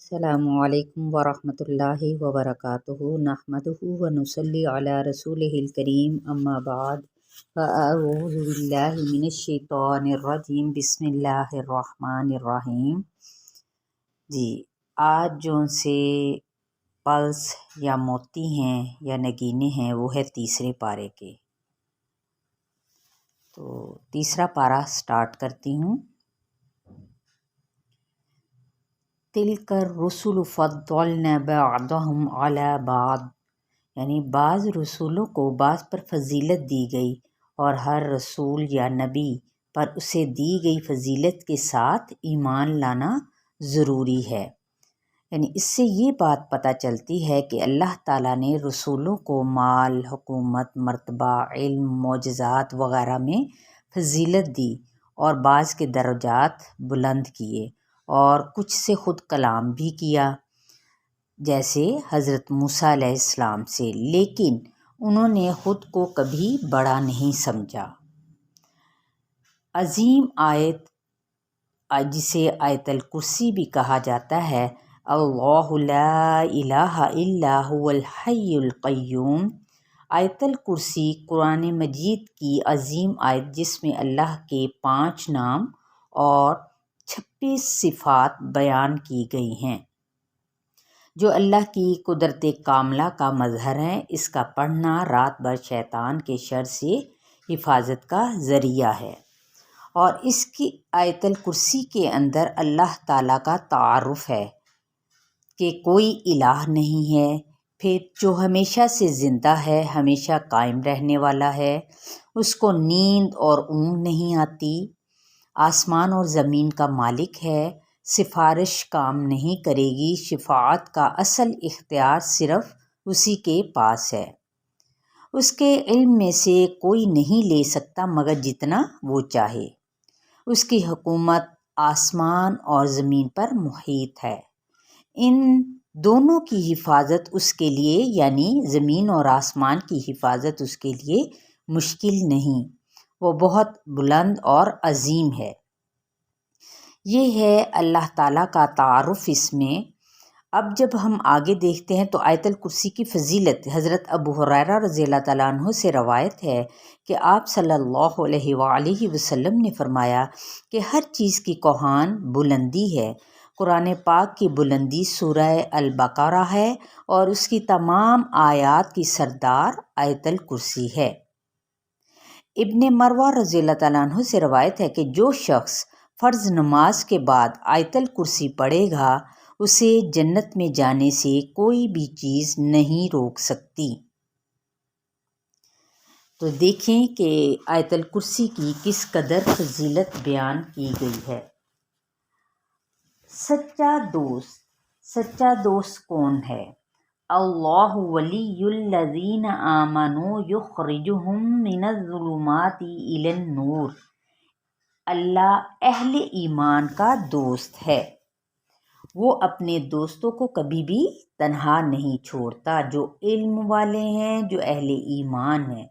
السلام علیکم ورحمۃ اللہ وبرکاتہ نحمدہ ونصلی علی رسولہ الکریم اما بعد فاعوذ باللہ من الشیطان الرجیم بسم اللہ الرحمن الرحیم۔ جی آج جو سے پلس یا موتی ہیں یا نگینے ہیں وہ ہے تیسرے پارے کے، تو تیسرا پارہ سٹارٹ کرتی ہوں۔ تلک الرسل فضلنا بعضهم علی بعض، یعنی بعض رسولوں کو بعض پر فضیلت دی گئی اور ہر رسول یا نبی پر اسے دی گئی فضیلت کے ساتھ ایمان لانا ضروری ہے۔ یعنی اس سے یہ بات پتہ چلتی ہے کہ اللہ تعالیٰ نے رسولوں کو مال، حکومت، مرتبہ، علم، معجزات وغیرہ میں فضیلت دی اور بعض کے درجات بلند کیے اور کچھ سے خود کلام بھی کیا، جیسے حضرت موسیٰ علیہ السلام سے، لیکن انہوں نے خود کو کبھی بڑا نہیں سمجھا۔ عظیم آیت جسے آیت الکرسی بھی کہا جاتا ہے، اللہ لا الہ الا هو الحی القیوم، آیت الکرسی قرآن مجید کی عظیم آیت جس میں اللہ کے 5 نام اور 26 صفات بیان کی گئی ہیں، جو اللہ کی قدرت کاملہ کا مظہر ہے۔ اس کا پڑھنا رات بھر شیطان کے شر سے حفاظت کا ذریعہ ہے، اور اس کی آیت الکرسی کے اندر اللہ تعالیٰ کا تعارف ہے کہ کوئی الہ نہیں ہے، پھر جو ہمیشہ سے زندہ ہے، ہمیشہ قائم رہنے والا ہے، اس کو نیند اور اونگ نہیں آتی، آسمان اور زمین کا مالک ہے، سفارش کام نہیں کرے گی، شفاعت کا اصل اختیار صرف اسی کے پاس ہے، اس کے علم میں سے کوئی نہیں لے سکتا مگر جتنا وہ چاہے، اس کی حکومت آسمان اور زمین پر محیط ہے، ان دونوں کی حفاظت اس کے لیے، یعنی زمین اور آسمان کی حفاظت اس کے لیے مشکل نہیں، وہ بہت بلند اور عظیم ہے۔ یہ ہے اللہ تعالیٰ کا تعارف اس میں۔ اب جب ہم آگے دیکھتے ہیں تو آیت الکرسی کی فضیلت حضرت ابو ہریرہ رضی اللہ تعالیٰ عنہ سے روایت ہے کہ آپ صلی اللہ علیہ وآلہ وسلم نے فرمایا کہ ہر چیز کی کوہان بلندی ہے، قرآن پاک کی بلندی سورہ البقرہ ہے اور اس کی تمام آیات کی سردار آیت الکرسی ہے۔ ابن مروہ رضی اللہ تعالیٰ عنہ سے روایت ہے کہ جو شخص فرض نماز کے بعد آیت الکرسی پڑھے گا اسے جنت میں جانے سے کوئی بھی چیز نہیں روک سکتی۔ تو دیکھیں کہ آیت الکرسی کی کس قدر فضیلت بیان کی گئی ہے۔ سچا دوست کون ہے؟ اللہ ولی الذین آمنوا یخرجہم من الظلمات الی النور، اللہ اہل ایمان کا دوست ہے، وہ اپنے دوستوں کو کبھی بھی تنہا نہیں چھوڑتا، جو علم والے ہیں، جو اہل ایمان ہیں۔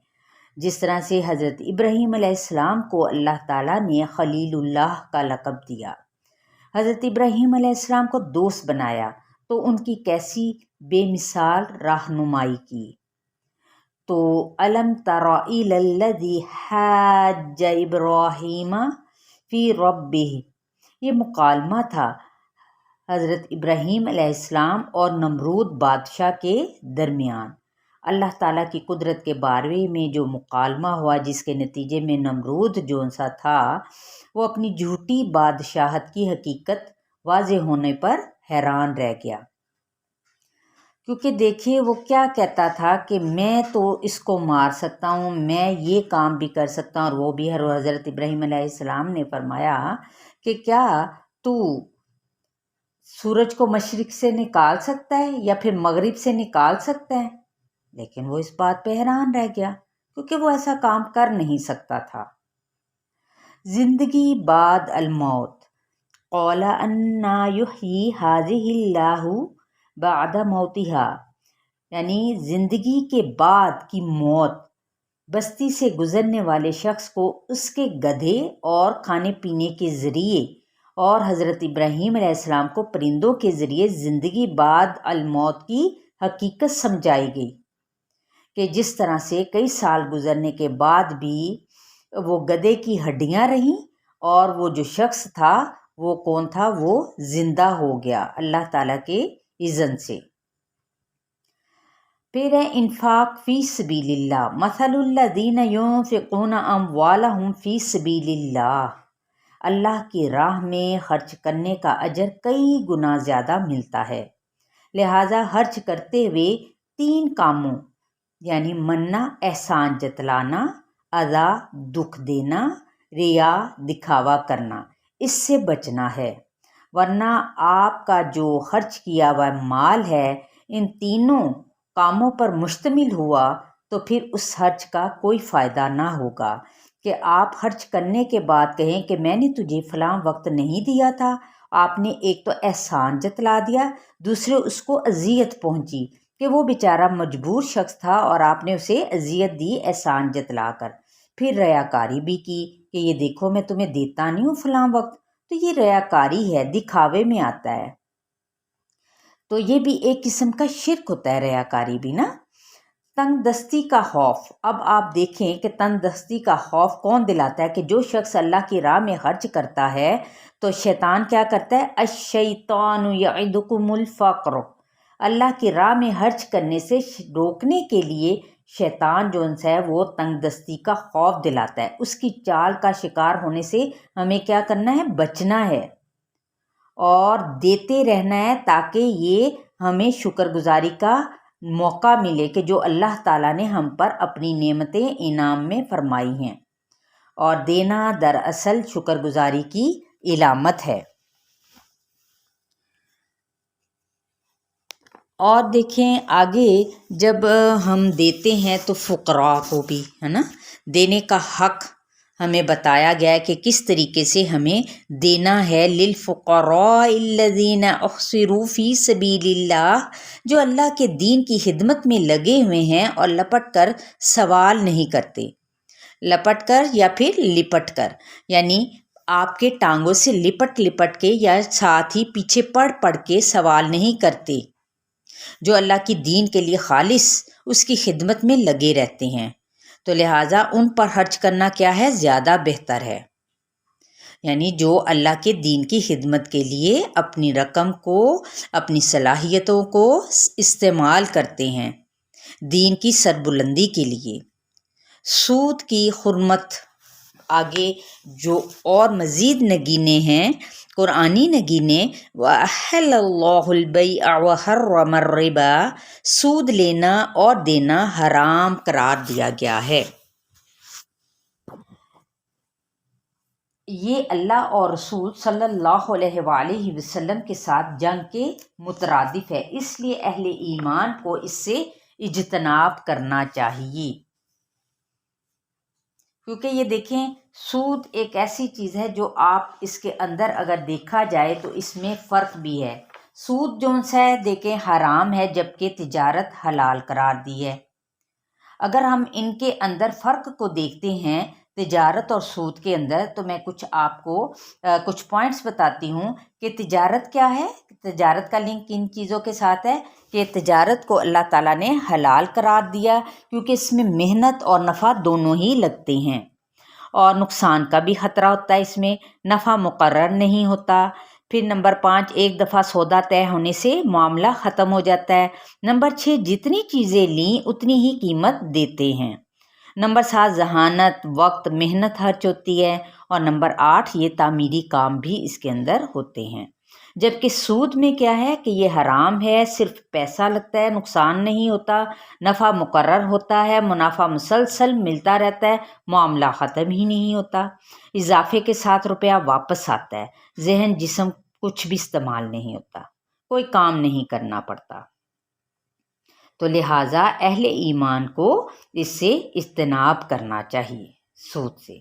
جس طرح سے حضرت ابراہیم علیہ السلام کو اللہ تعالیٰ نے خلیل اللہ کا لقب دیا، حضرت ابراہیم علیہ السلام کو دوست بنایا، تو ان کی کیسی بے مثال رہنمائی کی۔ تو الم تر الی الذی حاج ابراہیم فی ربہ، یہ مکالمہ تھا حضرت ابراہیم علیہ السلام اور نمرود بادشاہ کے درمیان، اللہ تعالیٰ کی قدرت کے بارے میں جو مکالمہ ہوا، جس کے نتیجے میں نمرود جو سا تھا وہ اپنی جھوٹی بادشاہت کی حقیقت واضح ہونے پر حیران رہ گیا، کیونکہ دیکھیں وہ کیا کہتا تھا کہ میں تو اس کو مار سکتا ہوں، میں یہ کام بھی کر سکتا ہوں، اور وہ بھی حضرت ابراہیم علیہ السلام نے فرمایا کہ کیا تو سورج کو مشرق سے نکال سکتا ہے یا پھر مغرب سے نکال سکتا ہے؟ لیکن وہ اس بات پہ حیران رہ گیا کیونکہ وہ ایسا کام کر نہیں سکتا تھا۔ زندگی بعد الموت، قال انا یحیی ھذہ اللہ بعد موتہا، یعنی زندگی کے بعد کی موت، بستی سے گزرنے والے شخص کو اس کے گدھے اور کھانے پینے کے ذریعے اور حضرت ابراہیم علیہ السلام کو پرندوں کے ذریعے زندگی بعد الموت کی حقیقت سمجھائی گئی کہ جس طرح سے کئی سال گزرنے کے بعد بھی وہ گدھے کی ہڈیاں رہیں اور وہ جو شخص تھا وہ کون تھا، وہ زندہ ہو گیا اللہ تعالیٰ کے اذن سے۔ پھر ہے انفاق فی سبیل اللہ، مثل الذین ينفقون اموالہم فی سبیل اللہ، اللہ کی راہ میں خرچ کرنے کا اجر کئی گنا زیادہ ملتا ہے، لہٰذا خرچ کرتے ہوئے 3 کاموں یعنی مننا احسان جتلانا، ادا دکھ دینا، ریا دکھاوا کرنا، اس سے بچنا ہے، ورنہ آپ کا جو خرچ کیا ہوا مال ہے ان تینوں کاموں پر مشتمل ہوا تو پھر اس خرچ کا کوئی فائدہ نہ ہوگا کہ آپ خرچ کرنے کے بعد کہیں کہ میں نے تجھے فلاں وقت نہیں دیا تھا، آپ نے ایک تو احسان جتلا دیا، دوسرے اس کو اذیت پہنچی کہ وہ بیچارہ مجبور شخص تھا اور آپ نے اسے اذیت دی احسان جتلا کر، پھر ریاکاری بھی کی کہ یہ دیکھو میں تمہیں دیتا نہیں ہوں فلاں وقت، تو یہ ریاکاری ہے، دکھاوے میں آتا ہے، تو یہ بھی ایک قسم کا شرک ہوتا ہے ریاکاری بھی نا۔ تنگ دستی کا خوف، اب آپ دیکھیں کہ تنگ دستی کا خوف کون دلاتا ہے کہ جو شخص اللہ کی راہ میں خرچ کرتا ہے تو شیطان کیا کرتا ہے، الشیطان یعدکم الفقر، اللہ کی راہ میں خرچ کرنے سے روکنے کے لیے شیطان جو ہے وہ تنگ دستی کا خوف دلاتا ہے، اس کی چال کا شکار ہونے سے ہمیں کیا کرنا ہے، بچنا ہے اور دیتے رہنا ہے تاکہ یہ ہمیں شکر گزاری کا موقع ملے کہ جو اللہ تعالیٰ نے ہم پر اپنی نعمتیں انعام میں فرمائی ہیں، اور دینا دراصل شکر گزاری کی علامت ہے۔ اور دیکھیں آگے جب ہم دیتے ہیں تو فقراء کو بھی ہے نا دینے کا حق ہمیں بتایا گیا ہے کہ کس طریقے سے ہمیں دینا ہے، للفقراء الذین احصروا فی سبیل اللہ، جو اللہ کے دین کی خدمت میں لگے ہوئے ہیں اور لپٹ کر سوال نہیں کرتے، لپٹ کر یا پھر لپٹ کر، یعنی آپ کے ٹانگوں سے لپٹ لپٹ کے یا ساتھ ہی پیچھے پڑ کے سوال نہیں کرتے، جو اللہ کی دین کے لیے خالص اس کی خدمت میں لگے رہتے ہیں، تو لہٰذا ان پر خرچ کرنا کیا ہے، زیادہ بہتر ہے، یعنی جو اللہ کے دین کی خدمت کے لیے اپنی رقم کو، اپنی صلاحیتوں کو استعمال کرتے ہیں دین کی سربلندی کے لیے۔ سود کی حرمت، آگے جو اور مزید نگینے ہیں قرآنی نگینے، وَأَحَلَّ اللَّهُ الْبَيْعَ وَحَرَّمَ الرِّبَا، سود لینا اور دینا حرام قرار دیا گیا ہے۔ یہ اللہ اور رسول صلی اللہ علیہ وآلہ وسلم کے ساتھ جنگ کے مترادف ہے، اس لیے اہل ایمان کو اس سے اجتناب کرنا چاہیے، کیونکہ یہ دیکھیں سود ایک ایسی چیز ہے جو آپ اس کے اندر اگر دیکھا جائے تو اس میں فرق بھی ہے، سود جو ہے دیکھیں حرام ہے جبکہ تجارت حلال قرار دی ہے۔ اگر ہم ان کے اندر فرق کو دیکھتے ہیں تجارت اور سود کے اندر، تو میں آپ کو کچھ پوائنٹس بتاتی ہوں کہ تجارت کیا ہے، تجارت کا لنک کن چیزوں کے ساتھ ہے کہ تجارت کو اللہ تعالیٰ نے حلال قرار دیا کیونکہ اس میں محنت اور نفع دونوں ہی لگتے ہیں، اور نقصان کا بھی خطرہ ہوتا ہے، اس میں نفع مقرر نہیں ہوتا۔ پھر نمبر 5، ایک دفعہ سودا طے ہونے سے معاملہ ختم ہو جاتا ہے۔ نمبر 6، جتنی چیزیں لیں اتنی ہی قیمت دیتے ہیں۔ نمبر 7، ذہانت، وقت، محنت خرچ ہوتی ہے، اور نمبر 8، یہ تعمیری کام بھی اس کے اندر ہوتے ہیں، جبکہ سود میں کیا ہے کہ یہ حرام ہے، صرف پیسہ لگتا ہے، نقصان نہیں ہوتا، نفع مقرر ہوتا ہے، منافع مسلسل ملتا رہتا ہے، معاملہ ختم ہی نہیں ہوتا، اضافے کے ساتھ روپیہ واپس آتا ہے، ذہن جسم کچھ بھی استعمال نہیں ہوتا، کوئی کام نہیں کرنا پڑتا، تو لہٰذا اہل ایمان کو اس سے اجتناب کرنا چاہیے سود سے۔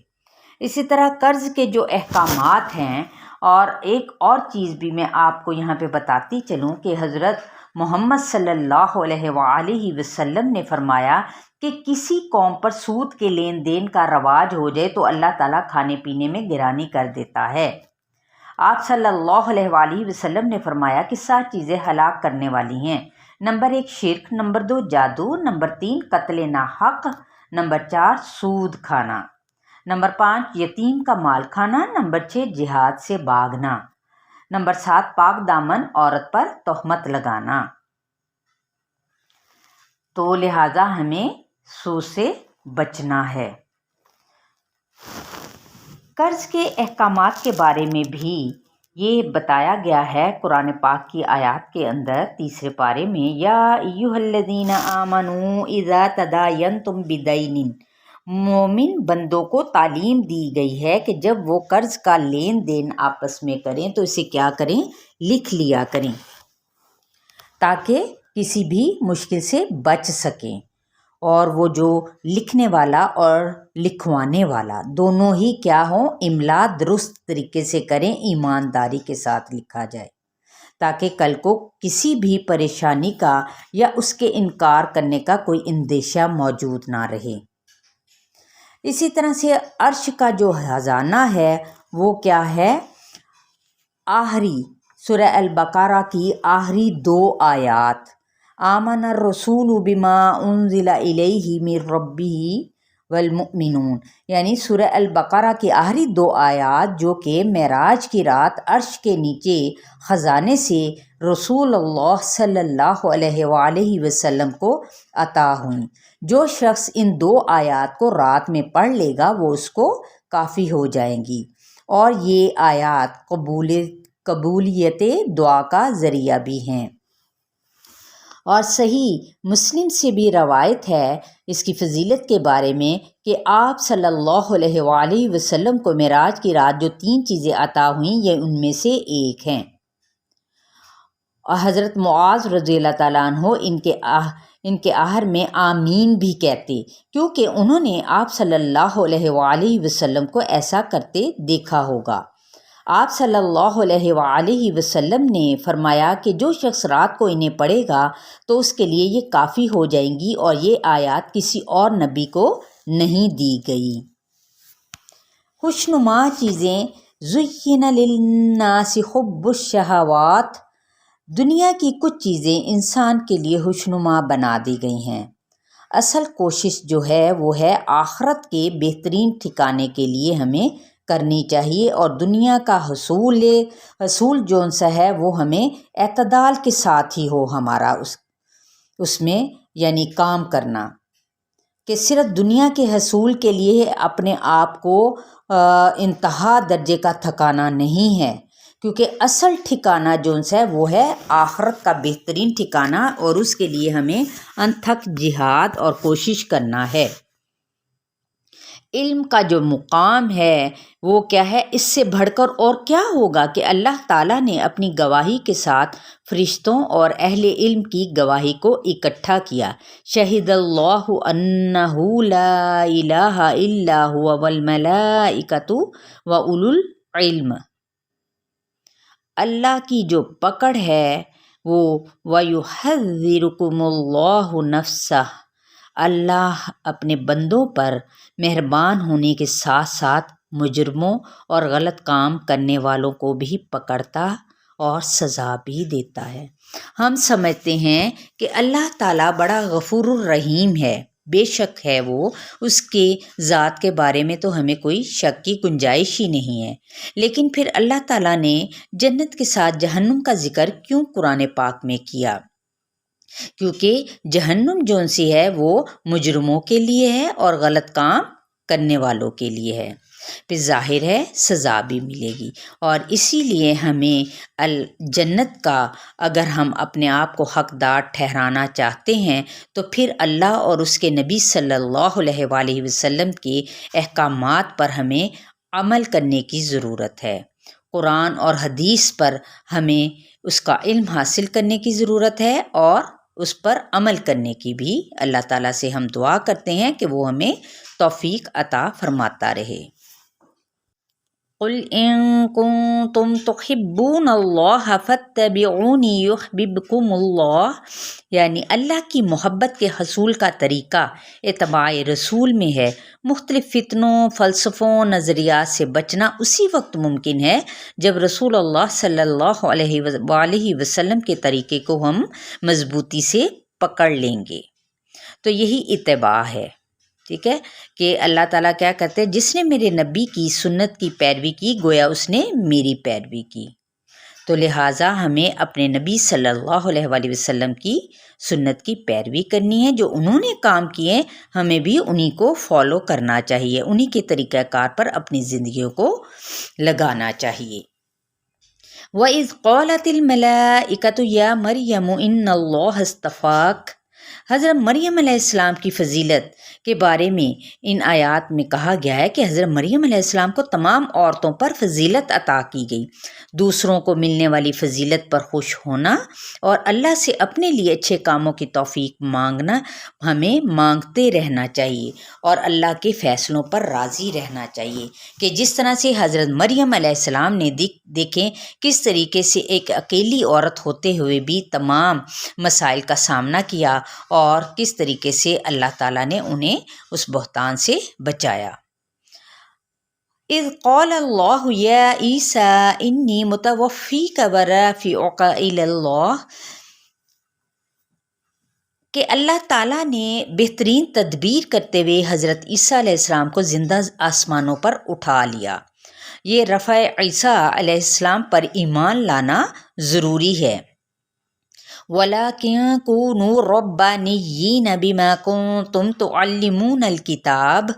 اسی طرح قرض کے جو احکامات ہیں، اور ایک اور چیز بھی میں آپ کو یہاں پہ بتاتی چلوں کہ حضرت محمد صلی اللہ علیہ وآلہ وسلم نے فرمایا کہ کسی قوم پر سود کے لین دین کا رواج ہو جائے تو اللہ تعالیٰ کھانے پینے میں گرانی کر دیتا ہے۔ آپ صلی اللہ علیہ وآلہ وسلم نے فرمایا کہ 7 چیزیں ہلاک کرنے والی ہیں۔ نمبر 1 شرک، نمبر 2 جادو، نمبر 3 قتل ناحق، نمبر 4 سود کھانا، نمبر 5 یتیم کا مال کھانا، نمبر 6 جہاد سے بھاگنا، نمبر 7 پاک دامن عورت پر تہمت لگانا۔ تو لہٰذا ہمیں سود سے بچنا ہے۔ قرض کے احکامات کے بارے میں بھی یہ بتایا گیا ہے قرآن پاک کی آیات کے اندر 3 پارے میں، یا ایھا الذین آمنوا اذا تداینتم بدین، مومن بندوں کو تعلیم دی گئی ہے کہ جب وہ قرض کا لین دین آپس میں کریں تو اسے کیا کریں، لکھ لیا کریں تاکہ کسی بھی مشکل سے بچ سکیں، اور وہ جو لکھنے والا اور لکھوانے والا دونوں ہی کیا ہوں، املا درست طریقے سے کریں، ایمانداری کے ساتھ لکھا جائے تاکہ کل کو کسی بھی پریشانی کا یا اس کے انکار کرنے کا کوئی اندیشہ موجود نہ رہے۔ اسی طرح سے عرش کا جو خزانہ ہے وہ کیا ہے، آخری سورہ البقرہ کی آخری 2 آیات، آمن الرسول بما انزل الیہ من ربہ والمؤمنون، یعنی سورہ البقرہ کی آخری 2 آیات جو کہ معراج کی رات عرش کے نیچے خزانے سے رسول اللہ صلی اللہ علیہ وآلہ وسلم کو عطا ہوئیں۔ جو شخص ان 2 آیات کو رات میں پڑھ لے گا وہ اس کو کافی ہو جائیں گی، اور یہ آیات قبولیت دعا کا ذریعہ بھی ہیں۔ اور صحیح مسلم سے بھی روایت ہے اس کی فضیلت کے بارے میں کہ آپ صلی اللہ علیہ وآلہ وسلم کو معراج کی رات جو 3 چیزیں عطا ہوئیں یہ ان میں سے ایک ہیں۔ اور حضرت معاذ رضی اللہ تعالیٰ عنہ ان کے آخر میں آمین بھی کہتے، کیونکہ انہوں نے آپ صلی اللہ علیہ وآلہ وسلم کو ایسا کرتے دیکھا ہوگا۔ آپ صلی اللہ علیہ وآلہ وسلم نے فرمایا کہ جو شخص رات کو انہیں پڑھے گا تو اس کے لیے یہ کافی ہو جائیں گی، اور یہ آیات کسی اور نبی کو نہیں دی گئی۔ خوشنما چیزیں، زُیِّنَ لِلنَّاسِ حُبُّ الشَّہَوَاتِ، دنیا کی کچھ چیزیں انسان کے لیے خوشنما بنا دی گئی ہیں۔ اصل کوشش جو ہے وہ ہے آخرت کے بہترین ٹھکانے کے لیے ہمیں کرنی چاہیے، اور دنیا کا حصول جون سا ہے وہ ہمیں اعتدال کے ساتھ ہی ہو ہمارا اس میں یعنی کام کرنا، کہ صرف دنیا کے حصول کے لیے اپنے آپ کو انتہا درجے کا تھکانا نہیں ہے، کیونکہ اصل ٹھکانہ جون سا ہے وہ ہے آخرت کا بہترین ٹھکانہ، اور اس کے لیے ہمیں انتھک جہاد اور کوشش کرنا ہے۔ علم کا جو مقام ہے وہ کیا ہے، اس سے بڑھ کر اور کیا ہوگا کہ اللہ تعالیٰ نے اپنی گواہی کے ساتھ فرشتوں اور اہل علم کی گواہی کو اکٹھا کیا۔ شہد اللہ انہ لا الہ الا هو والملائکۃ واولو العلم، اللہ کی جو پکڑ ہے وہ وَيُحَذِّرُكُمُ اللَّهُ نَفْسَهُ، اللہ اپنے بندوں پر مہربان ہونے کے ساتھ ساتھ مجرموں اور غلط کام کرنے والوں کو بھی پکڑتا اور سزا بھی دیتا ہے۔ ہم سمجھتے ہیں کہ اللہ تعالیٰ بڑا غفور الرحیم ہے، بے شک ہے وہ، اس کے ذات کے بارے میں تو ہمیں کوئی شک کی گنجائش ہی نہیں ہے، لیکن پھر اللہ تعالیٰ نے جنت کے ساتھ جہنم کا ذکر کیوں قرآن پاک میں کیا؟ کیونکہ جہنم جون سی ہے وہ مجرموں کے لیے ہے اور غلط کام کرنے والوں کے لیے ہے، پھر ظاہر ہے سزا بھی ملے گی، اور اسی لیے ہمیں جنت کا اگر ہم اپنے آپ کو حقدار ٹھہرانا چاہتے ہیں تو پھر اللہ اور اس کے نبی صلی اللہ علیہ وآلہ وسلم کے احکامات پر ہمیں عمل کرنے کی ضرورت ہے۔ قرآن اور حدیث پر ہمیں اس کا علم حاصل کرنے کی ضرورت ہے، اور اس پر عمل کرنے کی بھی اللہ تعالیٰ سے ہم دعا کرتے ہیں کہ وہ ہمیں توفیق عطا فرماتا رہے۔ قل ان کنتم تحبون اللہ فاتبعونی یحببکم اللہ، یعنی اللہ کی محبت کے حصول کا طریقہ اتباع رسول میں ہے۔ مختلف فتنوں، فلسفوں، نظریات سے بچنا اسی وقت ممکن ہے جب رسول اللہ صلی اللہ علیہ وآلہ وسلم کے طریقے کو ہم مضبوطی سے پکڑ لیں گے، تو یہی اتباع ہے۔ ٹھیک ہے کہ اللہ تعالیٰ کیا کہتے ہیں، جس نے میرے نبی کی سنت کی پیروی کی گویا اس نے میری پیروی کی، تو لہٰذا ہمیں اپنے نبی صلی اللہ علیہ وآلہ وسلم کی سنت کی پیروی کرنی ہے۔ جو انہوں نے کام کیے ہمیں بھی انہی کو فالو کرنا چاہیے، انہی کے طریقہ کار پر اپنی زندگیوں کو لگانا چاہیے۔ وَإِذْ قَالَتِ الْمَلَائِكَةُ يَا مَرْيَمُ إِنَّ اللَّهَ اصْطَفَاكِ، حضرت مریم علیہ السلام کی فضیلت کے بارے میں ان آیات میں کہا گیا ہے کہ حضرت مریم علیہ السلام کو تمام عورتوں پر فضیلت عطا کی گئی۔ دوسروں کو ملنے والی فضیلت پر خوش ہونا اور اللہ سے اپنے لیے اچھے کاموں کی توفیق مانگنا، ہمیں مانگتے رہنا چاہیے اور اللہ کے فیصلوں پر راضی رہنا چاہیے کہ جس طرح سے حضرت مریم علیہ السلام نے دیکھیں کس طریقے سے ایک اکیلی عورت ہوتے ہوئے بھی تمام مسائل کا سامنا کیا اور کس طریقے سے اللہ تعالیٰ نے انہیں اس بہتان سے بچایا۔ اذ قال اللہ یا عیسیٰ انی متوفیک ورافعک الی اللہ، کہ اللہ تعالیٰ نے بہترین تدبیر کرتے ہوئے حضرت عیسیٰ علیہ السلام کو زندہ آسمانوں پر اٹھا لیا۔ یہ رفع عیسیٰ علیہ السلام پر ایمان لانا ضروری ہے۔ وَلَٰكِن كُونُوا رَبَّانِيِّينَ بِمَا كُنتُمْ تُعَلِّمُونَ الْكِتَابَ،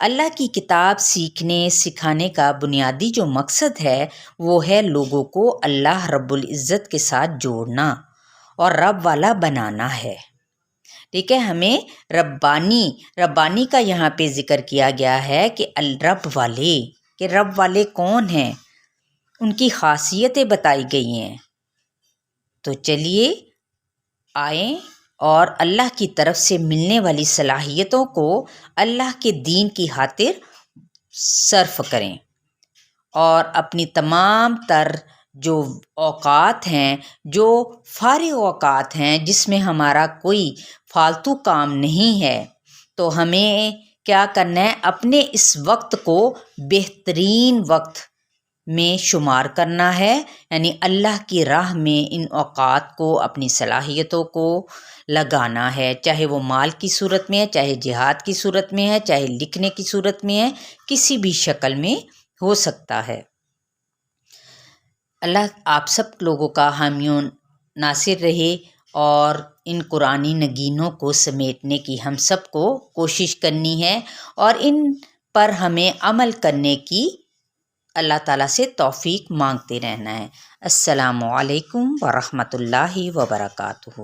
اللہ کی کتاب سیکھنے سکھانے کا بنیادی جو مقصد ہے وہ ہے لوگوں کو اللہ رب العزت کے ساتھ جوڑنا اور رب والا بنانا ہے۔ ٹھیک ہے، ہمیں ربانی کا یہاں پہ ذکر کیا گیا ہے کہ رب والے کون ہیں، ان کی خاصیتیں بتائی گئی ہیں۔ تو چلیے آئیں اور اللہ کی طرف سے ملنے والی صلاحیتوں کو اللہ کے دین کی خاطر صرف کریں اور اپنی تمام تر جو اوقات ہیں، جو فارغ اوقات ہیں جس میں ہمارا کوئی فالتو کام نہیں ہے، تو ہمیں کیا کرنا ہے، اپنے اس وقت کو بہترین وقت میں شمار کرنا ہے، یعنی اللہ کی راہ میں ان اوقات کو اپنی صلاحیتوں کو لگانا ہے، چاہے وہ مال کی صورت میں ہے، چاہے جہاد کی صورت میں ہے، چاہے لکھنے کی صورت میں ہے، کسی بھی شکل میں ہو سکتا ہے۔ اللہ آپ سب لوگوں کا حامی و ناصر رہے اور ان قرآنی نگینوں کو سمیٹنے کی ہم سب کو کوشش کرنی ہے اور ان پر ہمیں عمل کرنے کی اللہ تعالیٰ سے توفیق مانگتے رہنا ہے۔ السلام علیکم ورحمۃ اللہ وبرکاتہ۔